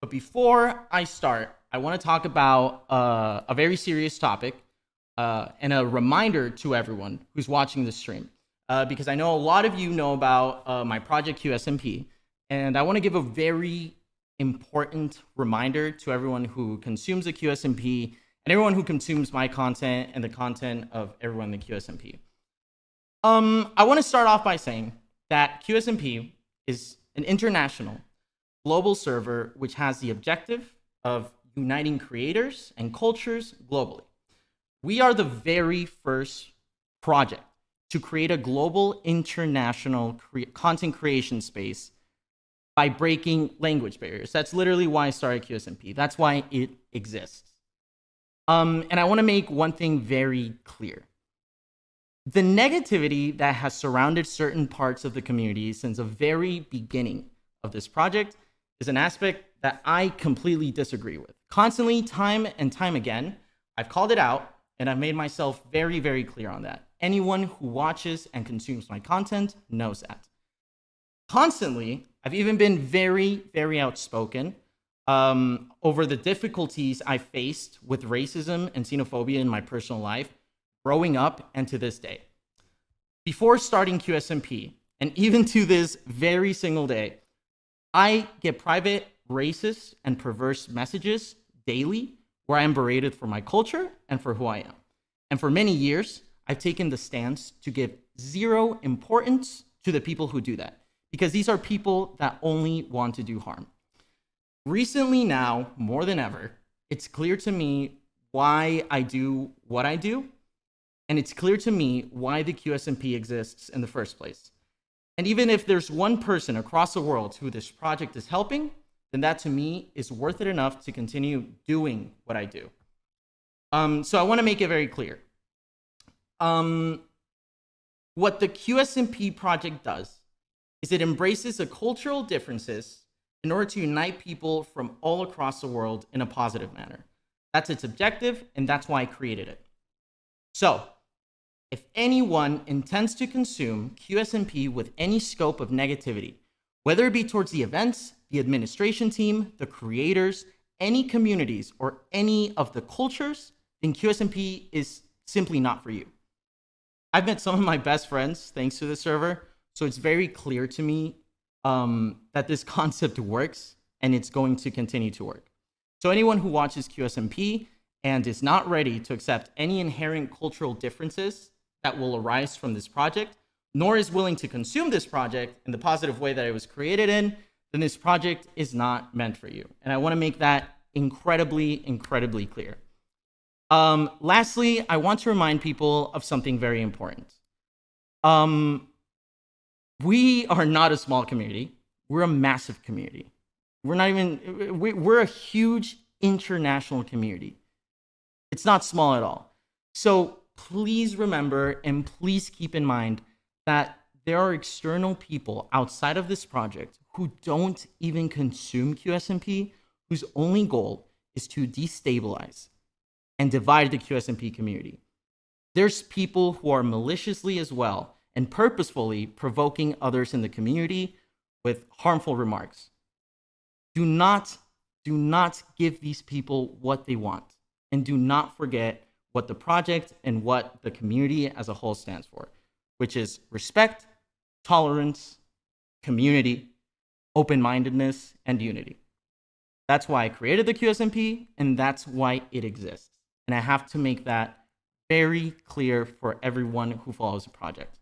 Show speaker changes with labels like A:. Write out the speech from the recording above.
A: But before I start, I want to talk about a very serious topic and a reminder to everyone who's watching this stream. Because I know a lot of you know about my project Qsmp, and I want to give a very important reminder to everyone who consumes the Qsmp and everyone who consumes my content and the content of everyone in the Qsmp. I want to start off by saying that Qsmp is an international global server which has the objective of uniting creators and cultures globally. We are the very first project to create a global international content creation space by breaking language barriers. That's literally why I started Qsmp. That's why it exists. And I want to make one thing very clear. The negativity that has surrounded certain parts of the community since the very beginning of this project is an aspect that I completely disagree with. Constantly, time and time again, I've called it out, and I've made myself very, very clear on that. Anyone who watches and consumes my content knows that. Constantly, I've even been very, very outspoken over the difficulties I faced with racism and xenophobia in my personal life, growing up and to this day. Before starting Qsmp, and even to this very single day, I get private racist and perverse messages daily where I am berated for my culture and for who I am. And for many years, I've taken the stance to give zero importance to the people who do that, because these are people that only want to do harm. Recently now, more than ever, it's clear to me why I do what I do, and it's clear to me why the Qsmp exists in the first place. And even if there's one person across the world who this project is helping, then that to me is worth it enough to continue doing what I do. So I want to make it very clear. What the Qsmp project does is it embraces the cultural differences in order to unite people from all across the world in a positive manner. That's its objective, and that's why I created it. So, if anyone intends to consume Qsmp with any scope of negativity, whether it be towards the events, the administration team, the creators, any communities, or any of the cultures, then Qsmp is simply not for you. I've met some of my best friends thanks to the server, so it's very clear to me that this concept works and it's going to continue to work. So anyone who watches Qsmp and is not ready to accept any inherent cultural differences that will arise from this project, nor is willing to consume this project in the positive way that it was created in, then this project is not meant for you. And I want to make that incredibly, incredibly clear. Lastly, I want to remind people of something very important. We are not a small community. We're a massive community. We're a huge international community. It's not small at all. So please remember and please keep in mind that there are external people outside of this project who don't even consume Qsmp, whose only goal is to destabilize and divide the Qsmp community. There's people who are maliciously as well and purposefully provoking others in the community with harmful remarks. Do not give these people what they want, and do not forget what the project and what the community as a whole stands for, which is respect, tolerance, community, open-mindedness, and unity. That's why I created the Qsmp, and that's why it exists. And I have to make that very clear for everyone who follows the project.